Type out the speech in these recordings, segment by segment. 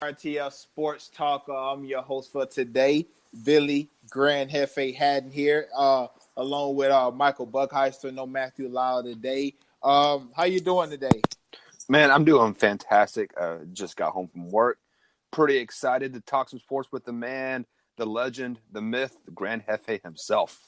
RTL Sports Talk. I'm your host for today, Billy Grand Hefe Haddon here, along with Michael Buckheister, no Matthew Lyle today. How you doing today? Man, I'm doing fantastic. Just got home from work. Pretty excited to talk some sports with the man, the legend, the myth, the Grand Hefe himself.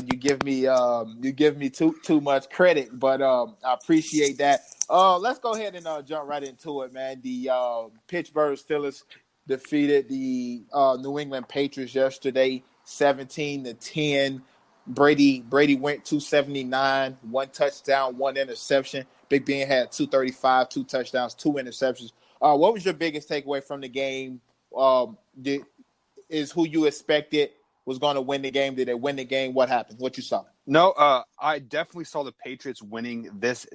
You give me too much credit, but I appreciate that. Let's go ahead and jump right into it, man. The Pittsburgh Steelers defeated the New England Patriots yesterday, 17-10. Brady went 279, one touchdown, one interception. Big Ben had 235, two touchdowns, two interceptions. What was your biggest takeaway from the game? Is who you expected was going to win the game? Did they win the game? What happened? What you saw? No, I definitely saw the Patriots winning this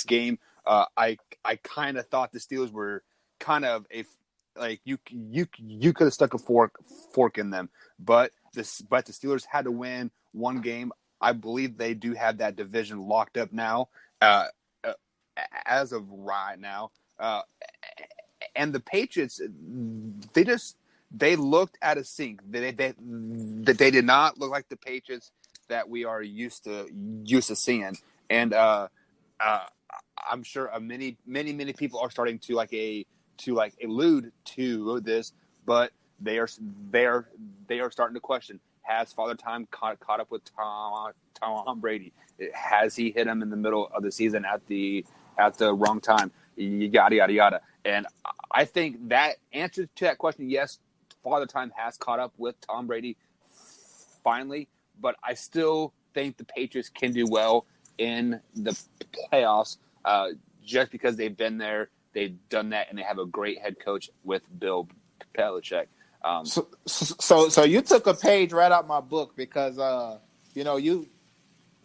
game. I kind of thought the Steelers were kind of you could have stuck a fork in them, but the Steelers had to win one game. I believe they do have that division locked up now, as of right now. And the Patriots, they looked at a sink. They did not look like the Patriots that we are used to seeing. And I'm sure many people are starting to allude to this, but they are starting to question: has Father Time caught up with Tom Brady? Has he hit him in the middle of the season at the wrong time? Yada yada yada. And I think that answer to that question, yes, Father Time has caught up with Tom Brady finally, but I still think the Patriots can do well in the playoffs just because they've been there, they've done that, and they have a great head coach with Bill Belichick. So you took a page right out my book because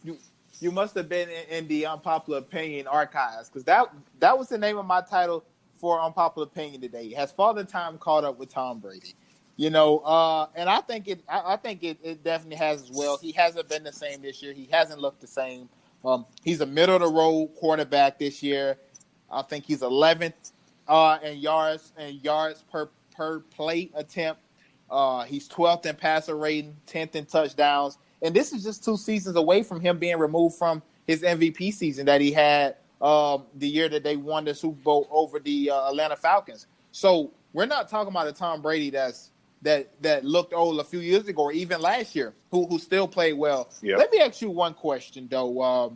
you must have been in the unpopular opinion archives because that was the name of my title for unpopular opinion today. Has Father Time caught up with Tom Brady? And I think it definitely has as well. He hasn't been the same this year. He hasn't looked the same. He's a middle of the road quarterback this year. I think he's 11th in yards per play attempt. He's 12th in passer rating, 10th in touchdowns. And this is just 2 seasons away from him being removed from his MVP season that he had the year that they won the Super Bowl over the Atlanta Falcons. So we're not talking about a Tom Brady that looked old a few years ago or even last year, who still played well. Yep. Let me ask you one question, though.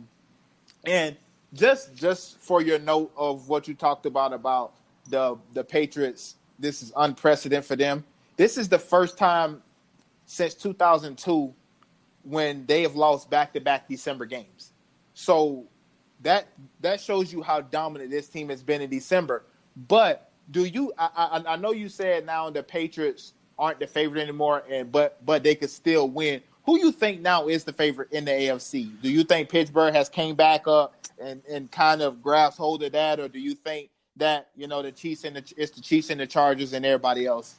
And just for your note of what you talked about the Patriots, this is unprecedented for them. This is the first time since 2002 when they have lost back-to-back December games. So that shows you how dominant this team has been in December. But do you? I know you said now the Patriots aren't the favorite anymore, but they could still win. Who you think now is the favorite in the AFC? Do you think Pittsburgh has came back up and kind of grabs hold of that, or do you think that the Chiefs it's the Chiefs and the Chargers and everybody else?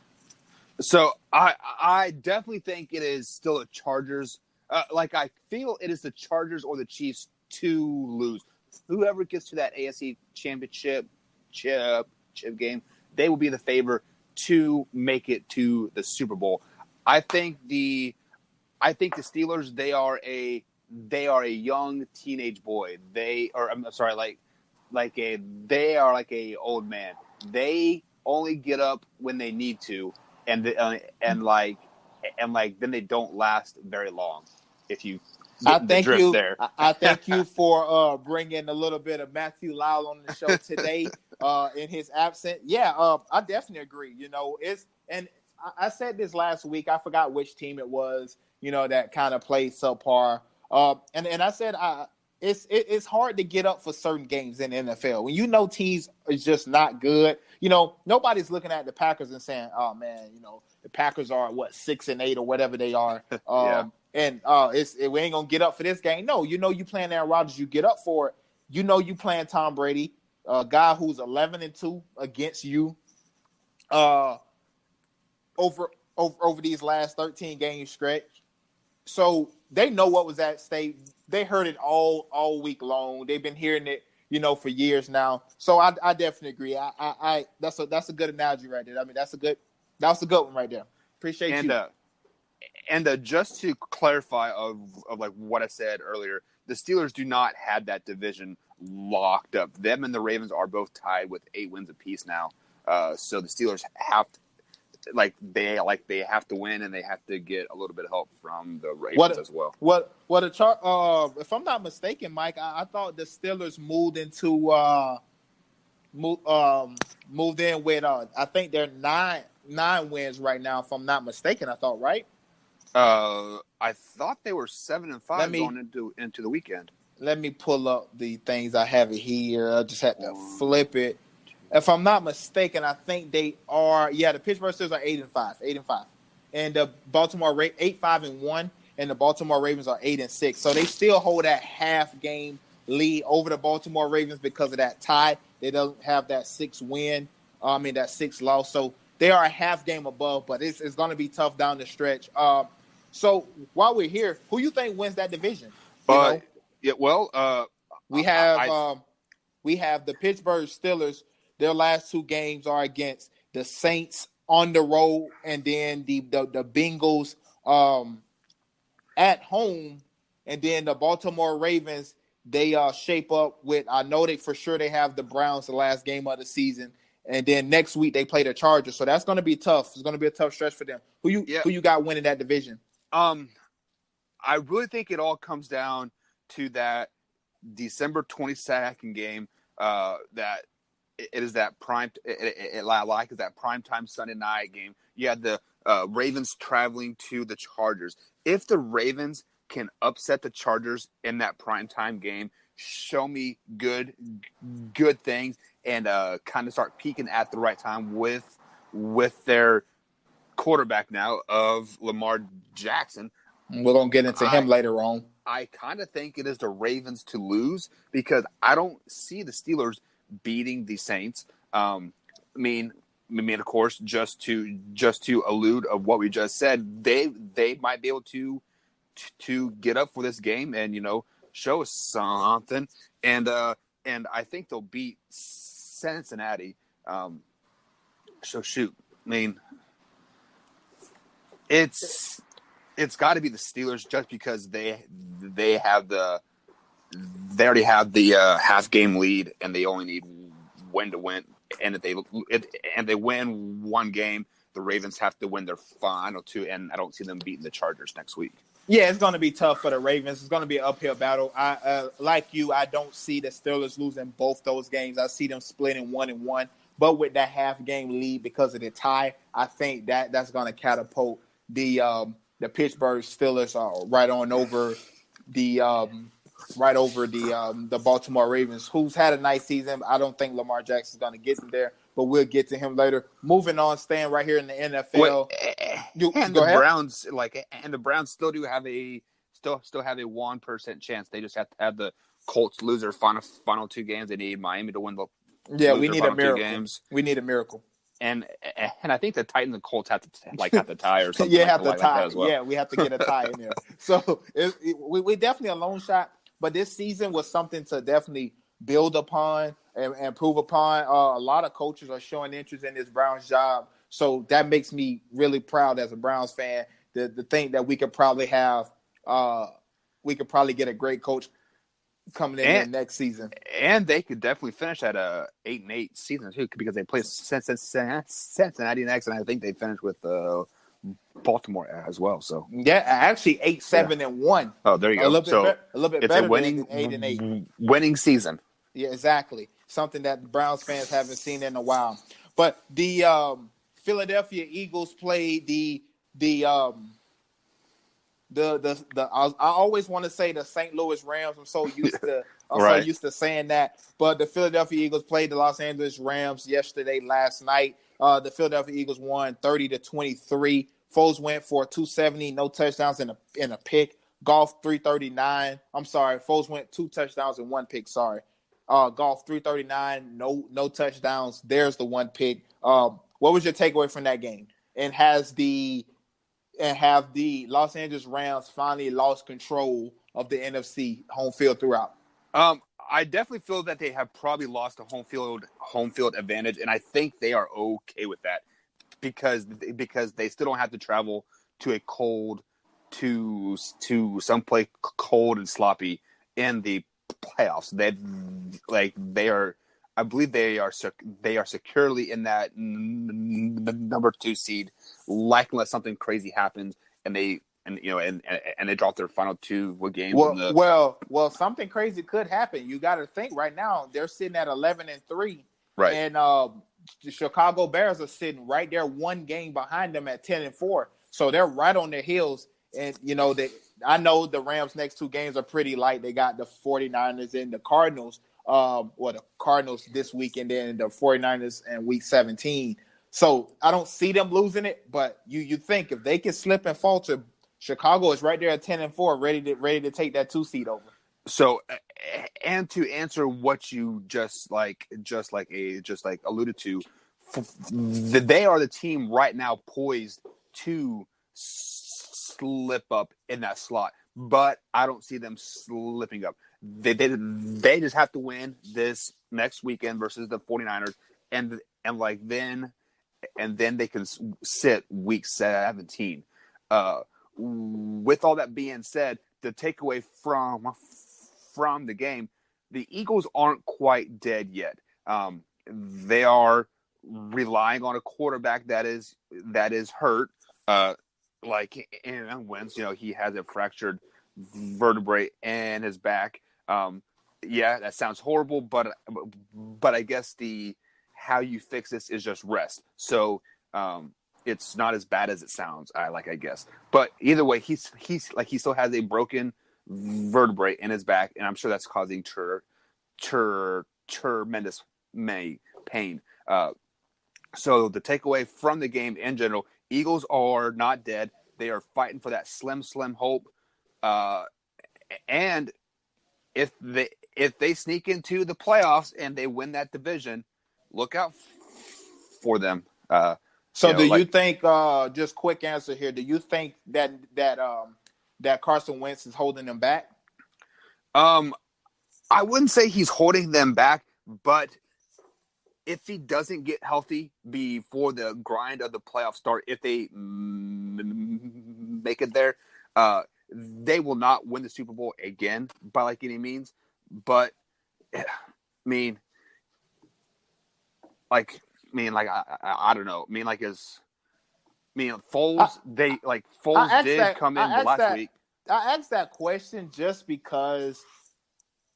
So I definitely think it is still the Chargers. I feel it is the Chargers or the Chiefs to lose. Whoever gets to that AFC championship game, they will be the favorite to make it to the Super Bowl. I think the Steelers, they are a young teenage boy. They are like a old man. They only get up when they need to, and then they don't last very long. If you I thank you. there. I thank you for bringing a little bit of Matthew Lyle on the show today in his absence. Yeah, I definitely agree. I said this last week. I forgot which team it was. That kind of played subpar. And I said it's hard to get up for certain games in the NFL when teams are just not good. Nobody's looking at the Packers and saying, "Oh man, the Packers are 6-8 or whatever they are." Yeah. And we ain't gonna get up for this game. No, you playing Aaron Rodgers, you get up for it. You playing Tom Brady, a guy who's 11-2 against you. Over these last 13 game stretch, so they know what was at stake. They heard it all week long. They've been hearing it, for years now. So I definitely agree. I that's a good analogy right there. I mean, that was a good one right there. Appreciate And you. Just to clarify of like what I said earlier, the Steelers do not have that division locked up. Them and the Ravens are both tied with 8 wins apiece now. So the Steelers have to, they have to win, and they have to get a little bit of help from the Ravens as well. What a chart? If I'm not mistaken, Mike, I thought the Steelers moved in with I think they're nine wins right now. If I'm not mistaken, I thought right. I thought they were 7-5 going into the weekend. Let me pull up the things. I have it here. I just had to flip it. If I'm not mistaken, I think they are. Yeah, the Pittsburgh Steelers are 8-5, and the Baltimore 8-5-1, and the Baltimore Ravens are 8-6. So they still hold that half game lead over the Baltimore Ravens because of that tie. They don't have that 6 loss. So they are a half game above, but it's going to be tough down the stretch. So while we're here, who you think wins that division? Yeah, well, we have the Pittsburgh Steelers. Their last 2 games are against the Saints on the road, and then the Bengals at home, and then the Baltimore Ravens. They shape up with. I know they have the Browns the last game of the season, and then next week they play the Chargers. So that's going to be tough. It's going to be a tough stretch for them. Who you got winning that division? I really think it all comes down to that December 22nd game. That it is that primetime Sunday night game. You had the Ravens traveling to the Chargers. If the Ravens can upset the Chargers in that primetime game, show me good things, and kind of start peaking at the right time with their quarterback now of Lamar Jackson. We're going to get into him later on. I kind of think it is the Ravens to lose because I don't see the Steelers beating the Saints. I mean, of course, just to allude of what we just said, they might be able to get up for this game and show us something, and I think they'll beat Cincinnati. So shoot, I mean, it's got to be the Steelers just because they already have the half game lead, and they only need win to win. And if they win one game, the Ravens have to win their final 2, and I don't see them beating the Chargers next week. Yeah, it's going to be tough for the Ravens. It's going to be an uphill battle. Like you, I don't see the Steelers losing both those games. I see them splitting 1-1. But with that half game lead because of the tie, I think that's going to catapult the Pittsburgh Steelers right over the Baltimore Ravens, who's had a nice season. I don't think Lamar Jackson's going to get them there, but we'll get to him later. Moving on, staying right here in the NFL. The Browns still do have a 1% chance. They just have to have the Colts lose their final 2 games. They need Miami to win the we need a miracle. Games. We need a miracle. And I think the Titans and Colts have to tie or something. Have to tie. As well. Yeah, we have to get a tie in there. So we definitely a long shot. But this season was something to definitely build upon and improve upon. A lot of coaches are showing interest in this Browns job. So that makes me really proud as a Browns fan to think that we could probably get a great coach coming in next season. And they could definitely finish at a 8-8 season too, because they play Cincinnati next, and I think they finished with Baltimore as well. So yeah, actually 8-7-1. Oh, there you go. A little bit better than 8-8. Winning season. Yeah, exactly. Something that the Browns fans haven't seen in a while. But the Philadelphia Eagles played I always want to say the St. Louis Rams. I'm so used to saying that. But the Philadelphia Eagles played the Los Angeles Rams last night. The Philadelphia Eagles won 30-23. Foles went for 270, no touchdowns in a pick. Goff 339. I'm sorry, Foles went 2 touchdowns and 1 pick. Sorry. Goff 339, no touchdowns. There's the 1 pick. What was your takeaway from that game? And have the Los Angeles Rams finally lost control of the NFC home field throughout? I I definitely feel that they have probably lost the home field advantage, and I think they are okay with that because they still don't have to travel to a cold to someplace cold and sloppy in the playoffs. They are. I believe they are securely in that number 2 seed, like unless something crazy happens and they they drop their final 2 games in the Well, something crazy could happen. You got to think right now they're sitting at 11-3, right. and the Chicago Bears are sitting right there, 1 game behind them at 10-4. So they're right on their heels. And I know the Rams' next 2 games are pretty light. They got the 49ers and the Cardinals. The Cardinals this week, and then the 49ers in week 17. So I don't see them losing it, but you think if they can slip and falter, Chicago is right there at 10-4, ready to take that 2 seed over. So, and to answer what you just alluded to, they are the team right now poised to slip up in that slot, but I don't see them slipping up. They just have to win this next weekend versus the 49ers, and then they can sit week 17. With all that being said, the takeaway from the game, the Eagles aren't quite dead yet. They are relying on a quarterback that is hurt. Like Aaron Wentz, he has a fractured vertebrae in his back. Yeah, that sounds horrible, but I guess how you fix this is just rest. So it's not as bad as it sounds. I guess, but either way, he still has a broken vertebrae in his back, and I'm sure that's causing tremendous pain. So the takeaway from the game in general, Eagles are not dead. They are fighting for that slim hope. And if they sneak into the playoffs and they win that division, look out for them. You think? Just quick answer here. Do you think that Carson Wentz is holding them back? I wouldn't say he's holding them back, but if he doesn't get healthy before the grind of the playoffs start, if they make it there, they will not win the Super Bowl again by any means. But I don't know. Foles. Foles did come in last week. I asked that question just because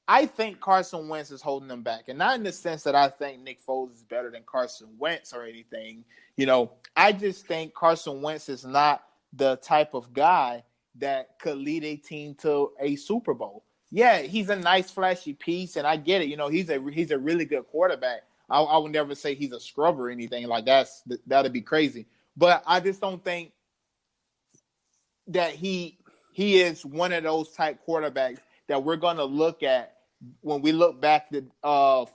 I think Carson Wentz is holding them back, and not in the sense that I think Nick Foles is better than Carson Wentz or anything. I just think Carson Wentz is not the type of guy that could lead a team to a Super Bowl. Yeah, he's a nice, flashy piece, and I get it. He's a really good quarterback. I would never say he's a scrub or anything like that. That'd be crazy. But I just don't think that he is one of those type quarterbacks that we're going to look at when we look back to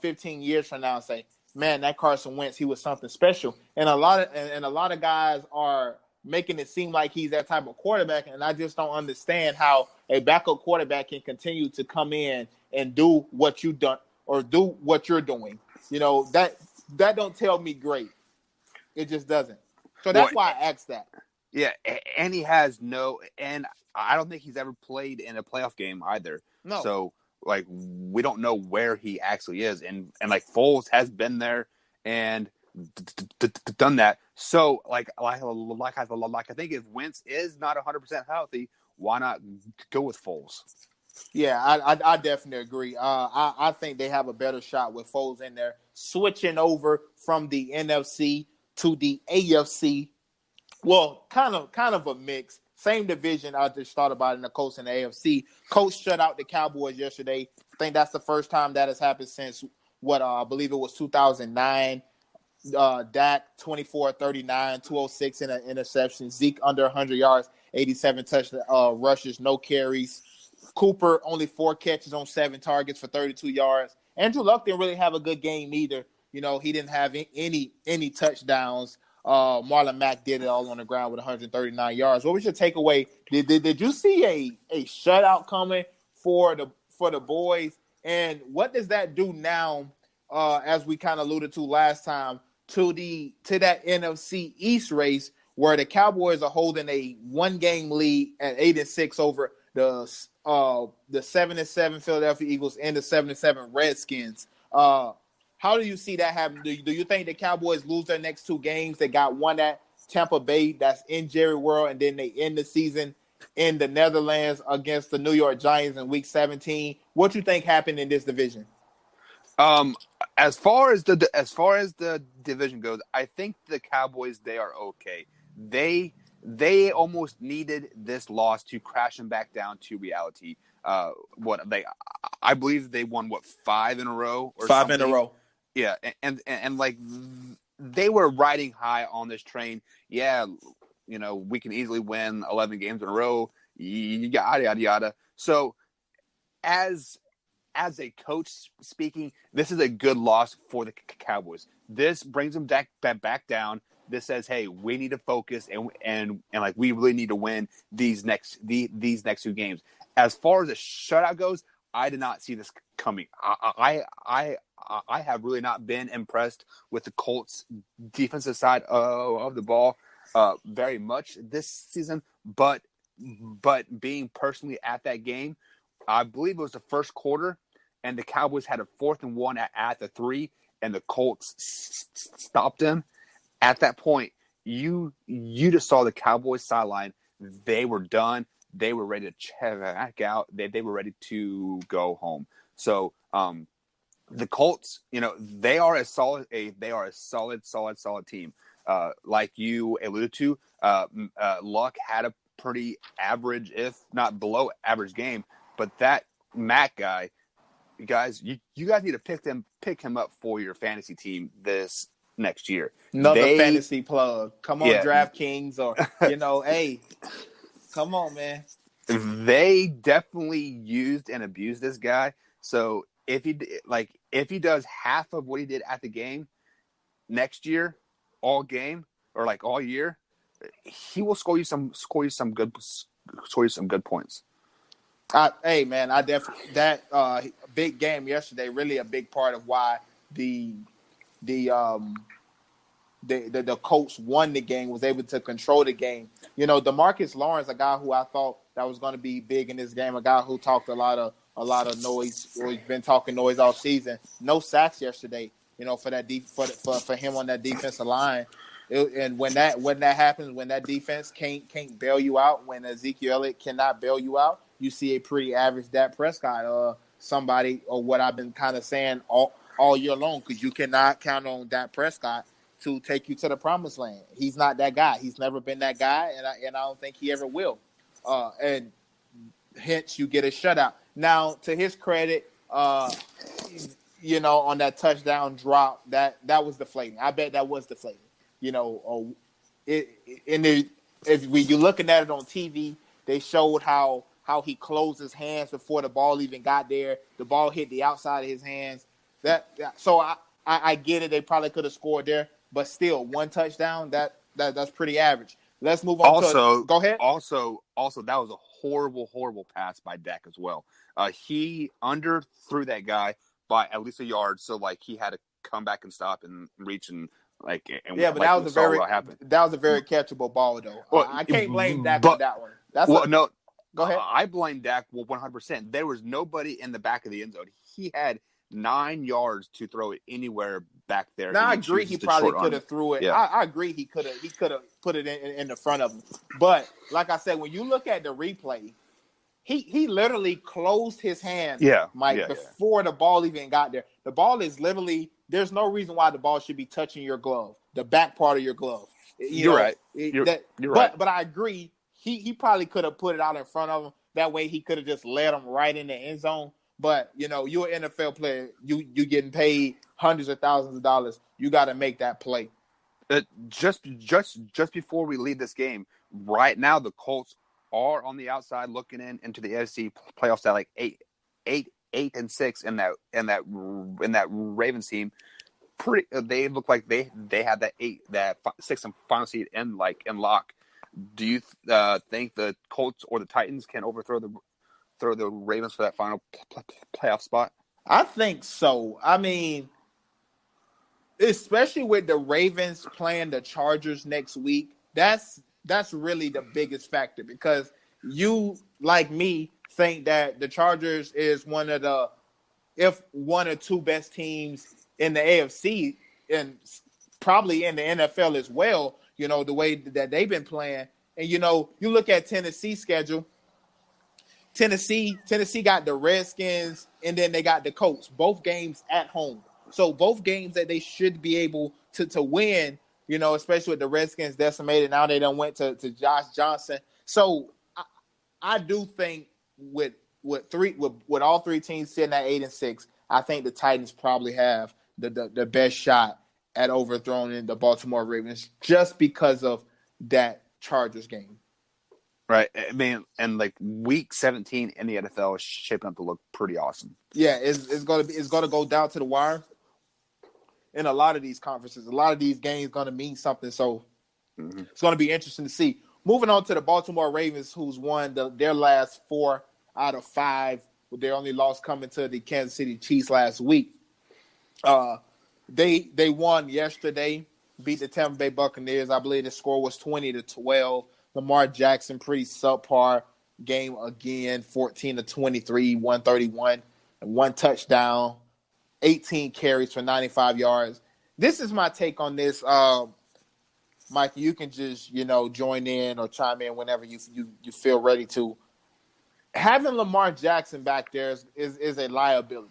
15 years from now and say, man, that Carson Wentz, he was something special. And a lot of guys are making it seem like he's that type of quarterback, and I just don't understand how a backup quarterback can continue to come in and do what you've done or do what you're doing. That don't tell me great. It just doesn't. So that's why I asked that. Yeah, and he has and I don't think he's ever played in a playoff game either. No. So we don't know where he actually is, and Foles has been there and done that. So I think if Wentz is not 100% healthy, why not go with Foles? Yeah, I definitely agree. I think they have a better shot with Foles in there. Switching over from the NFC to the AFC, well, kind of a mix. Same division. I just thought about in the Colts and the AFC. Colts shut out the Cowboys yesterday. I think that's the first time that has happened since I believe it was 2009. Dak 24-39, 206 in an interception. Zeke under 100 yards, 87 touchdown rushes, no carries. Cooper only 4 catches on 7 targets for 32 yards. Andrew Luck didn't really have a good game either. He didn't have any touchdowns. Marlon Mack did it all on the ground with 139 yards. What was your takeaway? Did you see a shutout coming for the boys? And what does that do now, as we kind of alluded to last time, to that NFC East race where the Cowboys are holding a 1-game lead at 8-6 over the 7-7 Philadelphia Eagles and the 7-7 Redskins. How do you see that happen? Do you think the Cowboys lose their next 2 games? They got one at Tampa Bay, that's in Jerry World, and then they end the season in the Netherlands against the New York Giants in Week 17. What you think happened in this division? As far as the division goes, I think the Cowboys, they are okay. They almost needed this loss to crash them back down to reality. I believe they won 5 in a row or 5 something? in a row. Yeah, and like they were riding high on this train. Yeah, we can easily win 11 games in a row. Yada yada yada. So as a coach speaking, this is a good loss for the Cowboys. This brings them back down. This says, hey, we need to focus and like we really need to win these next 2 games. As far as the shutout goes, I did not see this coming. I have really not been impressed with the Colts defensive side of the ball very much this season. But being personally at that game, I believe it was the first quarter, and the Cowboys had a 4th and 1 at the 3, and the Colts stopped them. At that point, you just saw the Cowboys sideline. They were done. They were ready to check out. They were ready to go home. So the Colts, they are a solid team. Like you alluded to, Luck had a pretty average, if not below average game, but that Mac guy, guys, you guys need to pick him up for your fantasy team this next year. Another fantasy plug. Come on, Yeah. DraftKings, or hey, come on, man. They definitely used and abused this guy. So if he does half of what he did at the game next year, all game or like all year, he will score you some good points. Hey, man, I definitely that big game yesterday really a big part of why the Colts won the game, was able to control the game. DeMarcus Lawrence, a guy who I thought that was going to be big in this game, a guy who talked a lot of noise, or he's been talking noise all season. No sacks yesterday, for that for him on that defensive line. And when that happens, when that defense can't bail you out, when Ezekiel Elliott cannot bail you out, you see a pretty average Dak Prescott, somebody, or what I've been kind of saying all year long, because you cannot count on Dak Prescott to take you to the promised land. He's not that guy. He's never been that guy, and I don't think he ever will. And hence you get a shutout. Now, to his credit, on that touchdown drop, that was deflating. I bet that was deflating. If you're looking at it on TV, they showed how he closed his hands before the ball even got there. The ball hit the outside of his hands. So I get it. They probably could have scored there, but still, 1 touchdown, that's pretty average. Let's move on. Go ahead. Also, that was a horrible pass by Dak as well. He underthrew that guy by at least a yard, so like he had to come back and stop and reach and like. And yeah, but like, that was a very catchable ball though. Well, I can't blame Dak on that one. No. Go ahead. I blame Dak 100%. There was nobody in the back of the end zone. He had 9 yards to throw it anywhere back there. Now I agree he probably could have threw it. Yeah. I agree he could have put it in the front of him. But like I said, when you look at the replay, he literally closed his hand, before the ball even got there. The ball is literally, there's no reason why the ball should be touching your glove, the back part of your glove. You're right. You're right. But I agree. He probably could have put it out in front of him. That way he could have just led him right in the end zone. But, you're an NFL player. You getting paid hundreds of thousands of dollars. You got to make that play. Just before we leave this game, right now the Colts are on the outside looking into the NFC playoffs at like 8-6 in that Ravens team. They look like they had that 6 and final seed in lock. Do you think the Colts or the Titans can overthrow the Ravens for that final playoff spot? I think so. I mean, especially with the Ravens playing the Chargers next week, that's really the biggest factor because you, like me, think that the Chargers is one of the, if one or two best teams in the AFC and probably in the NFL as well. You know, the way that they've been playing, and you know, you look at Tennessee's schedule. Tennessee got the Redskins, and then they got the Colts. Both games at home, so both games that they should be able to win. You know, especially with the Redskins decimated. Now they done went to Josh Johnson. So I do think with all three teams sitting at 8-6, I think the Titans probably have the best shot at overthrowing the Baltimore Ravens just because of that Chargers game. Right. I mean, and like week 17 in the NFL is shaping up to look pretty awesome. Yeah, it's gonna go down to the wire in a lot of these conferences. A lot of these games gonna mean something. So it's gonna be interesting to see. Moving on to the Baltimore Ravens, who's won their last 4 out of 5, with their only loss coming to the Kansas City Chiefs last week. They won yesterday, beat the Tampa Bay Buccaneers. I believe the score was 20-12. Lamar Jackson, pretty subpar game again, 14-23, 131, and 1 touchdown, 18 carries for 95 yards. This is my take on this. Mike, you can just, join in or chime in whenever you feel ready to. Having Lamar Jackson back there is a liability.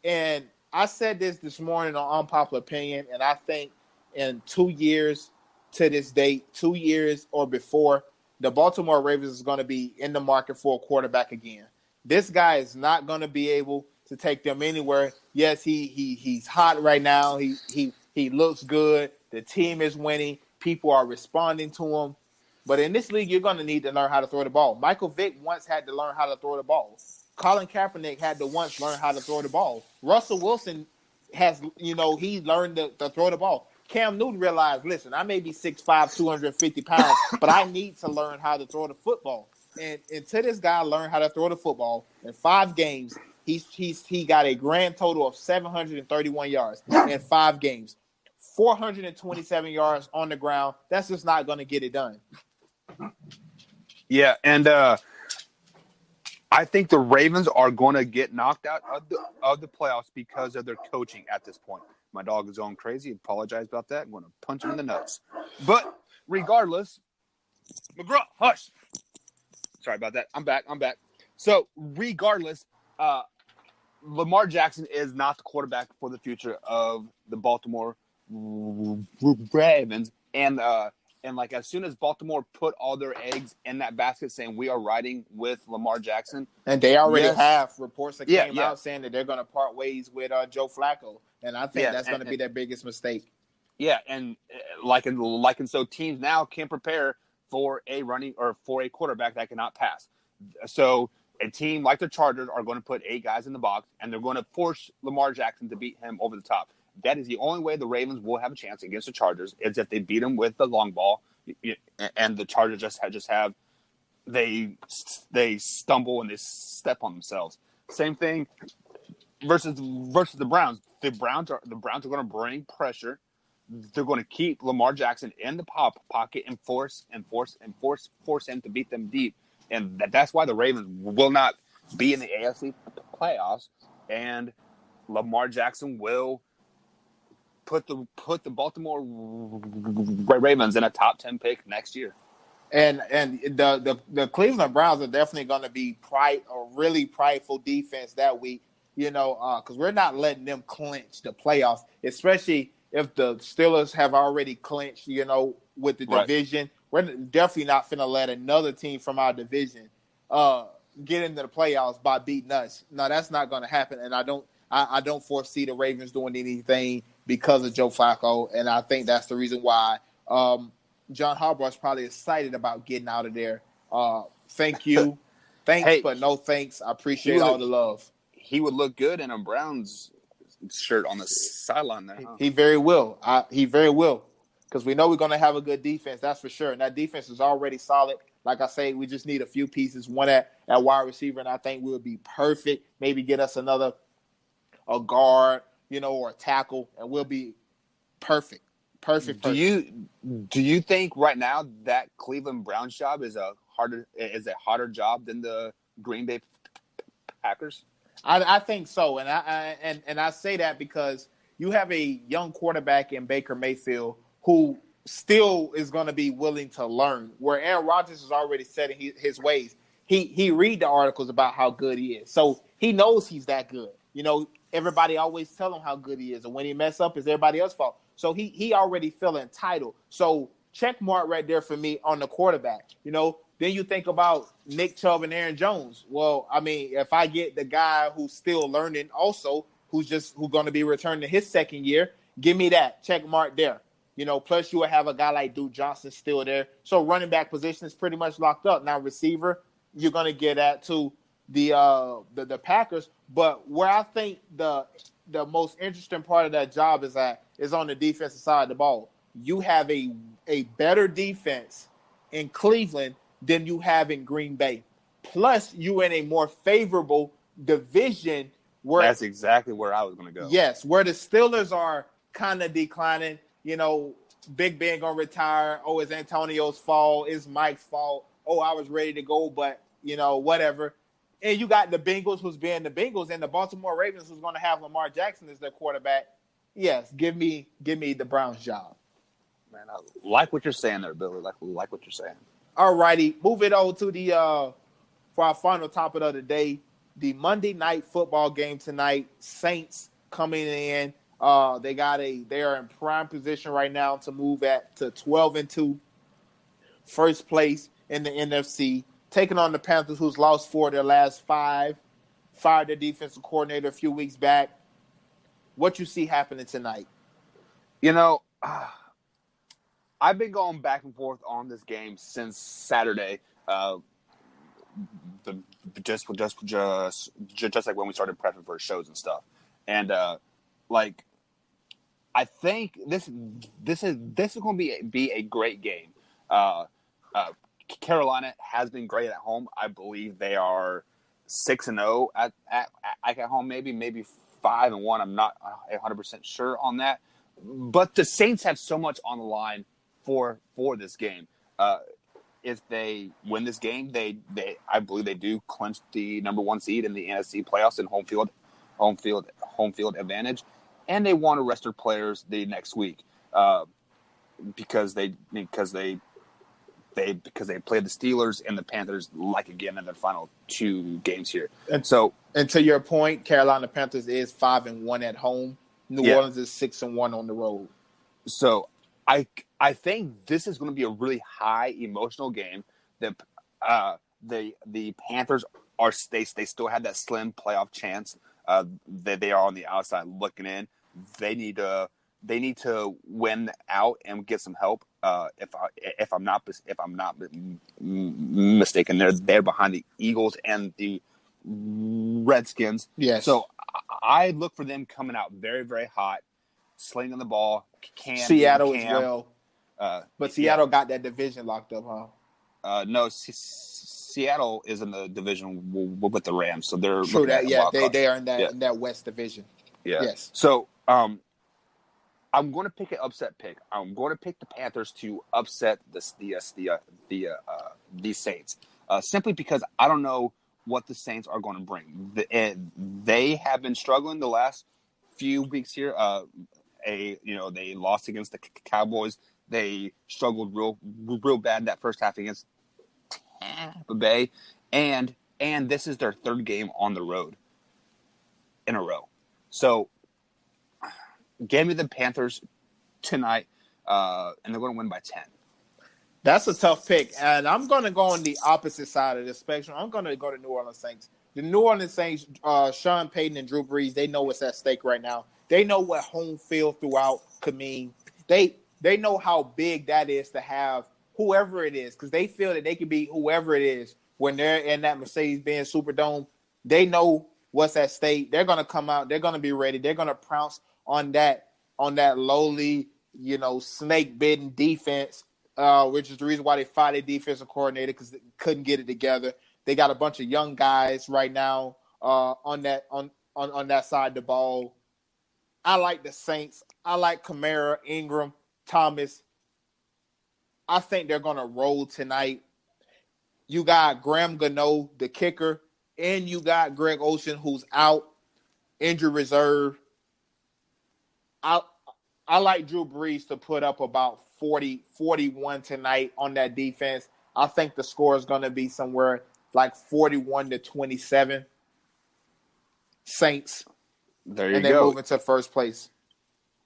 And I said this morning on Unpopular Opinion, and I think in 2 years to this date, 2 years or before, the Baltimore Ravens is going to be in the market for a quarterback again. This guy is not going to be able to take them anywhere. Yes, he's hot right now. He looks good. The team is winning. People are responding to him. But in this league, you're going to need to learn how to throw the ball. Michael Vick once had to learn how to throw the ball. Colin Kaepernick had to once learn how to throw the ball. Russell Wilson has, he learned to throw the ball. Cam Newton realized, listen, I may be 6'5", 250 pounds, but I need to learn how to throw the football. And until this guy learned how to throw the football in 5 games, he got a grand total of 731 yards in 5 games. 427 yards on the ground. That's just not going to get it done. Yeah, and I think the Ravens are going to get knocked out of the playoffs because of their coaching at this point. My dog is going crazy. Apologize about that. I'm going to punch him in the nuts. But regardless, McGraw, hush. Sorry about that. I'm back. So regardless, Lamar Jackson is not the quarterback for the future of the Baltimore Ravens. And like as soon as Baltimore put all their eggs in that basket saying we are riding with Lamar Jackson. And they already have reports that came out saying that they're going to part ways with Joe Flacco. And I think that's going to be their biggest mistake. Yeah, and so teams now can prepare for a running or for a quarterback that cannot pass. So a team like the Chargers are going to put 8 guys in the box, and they're going to force Lamar Jackson to beat him over the top. That is the only way the Ravens will have a chance against the Chargers is if they beat them with the long ball, and the Chargers they stumble and they step on themselves. Same thing versus the Browns. The Browns are going to bring pressure. They're going to keep Lamar Jackson in the pocket and force him to beat them deep, and that's why the Ravens will not be in the AFC playoffs, and Lamar Jackson will put the Baltimore Ravens in a top 10 pick next year. And the Cleveland Browns are definitely going to be a really prideful defense that week, because we're not letting them clinch the playoffs, especially if the Steelers have already clinched, with the division. We're definitely not going to let another team from our division get into the playoffs by beating us. No, that's not going to happen, and I don't foresee the Ravens doing anything because of Joe Flacco, and I think that's the reason why John Harbaugh's probably excited about getting out of there. Thank you. Thanks, but no thanks. I appreciate all the love. He would look good in a Browns shirt on the sideline there. Huh? He very will. He very will, because we know we're going to have a good defense, that's for sure. And that defense is already solid. Like I say, we just need a few pieces, one at wide receiver, and I think we'll be perfect. Maybe get us another a guard, or a tackle, and we'll be perfect. Perfect. Do you think right now that Cleveland Browns job is a harder job than the Green Bay Packers? I think so, and I say that because you have a young quarterback in Baker Mayfield who still is going to be willing to learn. Where Aaron Rodgers is already setting his ways. He read the articles about how good he is, so he knows he's that good. Everybody always tell him how good he is, and when he mess up, it's everybody else's fault. So he already feel entitled. So check mark right there for me on the quarterback. Then you think about Nick Chubb and Aaron Jones. Well, I mean, if I get the guy who's still learning also, who's going to be returning to his second year, give me that check mark there. Plus you will have a guy like Duke Johnson still there. So running back position is pretty much locked up. Now receiver, you're going to get at to the Packers. But where I think the most interesting part of that job is on the defensive side of the ball. You have a better defense in Cleveland than you have in Green Bay. Plus, you in a more favorable division. That's exactly where I was going to go. Yes, where the Steelers are kind of declining. Big Ben going to retire. Oh, it's Antonio's fault. It's Mike's fault. Oh, I was ready to go, but, whatever. And you got the Bengals who's being the Bengals and the Baltimore Ravens who's going to have Lamar Jackson as their quarterback. Yes, give me the Browns job. Man, I like what you're saying there, Billy. Like what you're saying. All righty, move it on to for our final topic of the day, the Monday night football game tonight. Saints coming in. They are in prime position right now to move to 12-2, first place in the NFC, taking on the Panthers, who's lost 4 of their last 5, fired their defensive coordinator a few weeks back. What you see happening tonight? I've been going back and forth on this game since Saturday, just like when we started prepping for shows and stuff. And I think this is going to be a great game. Carolina has been great at home. I believe they are 6-0 at home, maybe 5-1. I'm not 100% sure on that. But the Saints have so much on the line for this game. If they win this game, I believe they do clinch the number 1 seed in the NFC playoffs and home field advantage, and they want to rest their players the next week because they played the Steelers and the Panthers again in their final 2 games here. And to your point, Carolina Panthers is 5-1 at home. New Orleans is 6-1 on the road. So I think this is going to be a really high emotional game. The Panthers they still have that slim playoff chance. They are on the outside looking in. They need to win out and get some help. If I'm not mistaken, they're behind the Eagles and the Redskins. Yes. So I look for them coming out very, very hot, slinging the ball. Seattle as well. But Seattle got that division locked up, huh? No, Seattle is in the division with the Rams, so they're true that. Yeah, they are in that West division. Yeah. Yes. So I'm going to pick an upset pick. I'm going to pick the Panthers to upset the Saints, simply because I don't know what the Saints are going to bring. They have been struggling the last few weeks here. They lost against the Cowboys. They struggled real bad that first half against Tampa Bay, and this is their 3rd game on the road in a row. So, give me the Panthers tonight, and they're going to win by 10. That's a tough pick, and I'm going to go on the opposite side of the spectrum. I'm going to go to New Orleans Saints. The New Orleans Saints, Sean Payton and Drew Brees, they know what's at stake right now. They know what home field throughout could mean. They know how big that is to have whoever it is, because they feel that they can beat whoever it is when they're in that Mercedes-Benz Superdome. They know what's at stake. They're going to come out. They're going to be ready. They're going to pounce on that lowly, snake-bitten defense, which is the reason why they fired their defensive coordinator, because they couldn't get it together. They got a bunch of young guys right now on on that side of the ball. I like the Saints. I like Kamara, Ingram, Thomas. I think they're going to roll tonight. You got Graham Gano, the kicker, and you got Greg Olsen, who's out, injured reserve. I like Drew Brees to put up about 41 tonight on that defense. I think the score is going to be somewhere like 41-27. Saints. There you and they go. move into first place.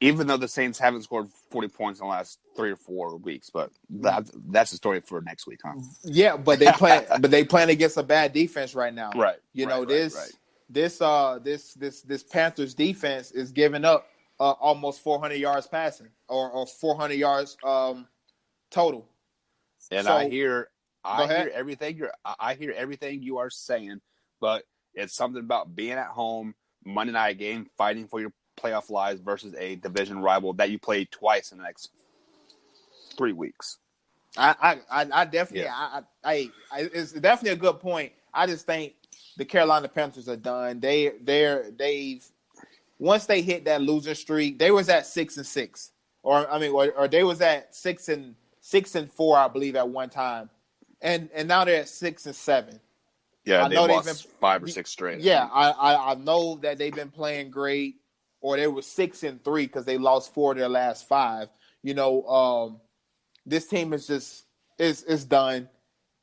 Even though the Saints haven't scored 40 points in the last 3 or 4 weeks, but that's the story for next week, huh? Yeah, but they playing against a bad defense right now. Right. This Panthers defense is giving up almost 400 yards passing or 400 yards total. And so, I hear everything you are saying, but it's something about being at home, Monday night game, fighting for your playoff lives versus a division rival that you play twice in the next 3 weeks. I definitely it's definitely a good point. I just think the Carolina Panthers are done. They've once they hit that losing streak, they was at 6-6, or they was at 6-4, I believe, at one time, and now they're at 6-7. Yeah, they've lost 5 or 6 straight. Yeah, I know that they've been playing great, or they were 6-3 because they lost 4 of their last 5. This team is done.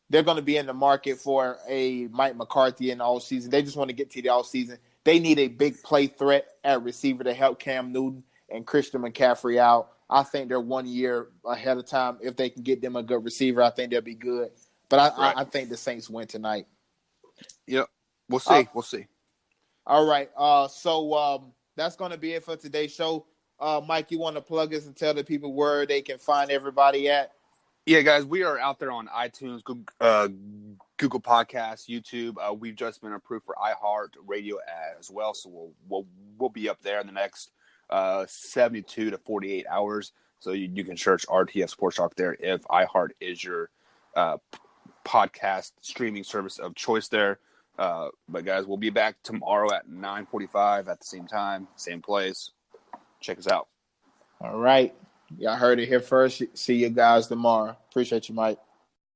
They're going to be in the market for a Mike McCarthy in the offseason. They just want to get to the offseason. They need a big play threat at receiver to help Cam Newton and Christian McCaffrey out. I think they're 1 year ahead of time. If they can get them a good receiver, I think they'll be good. But I think the Saints win tonight. Yep. We'll see. We'll see. All right. So that's going to be it for today's show. Mike, you want to plug us and tell the people where they can find everybody at? Yeah, guys, we are out there on iTunes, Google Podcasts, YouTube. We've just been approved for iHeart Radio as well, so we'll be up there in the next 72 to 48 hours. So you can search RTF Sports Talk there if iHeart is your podcast streaming service of choice there. But guys, we'll be back tomorrow at 9:45 at the same time, same place. Check us out. All right. Y'all heard it here first. See you guys tomorrow. Appreciate you, Mike.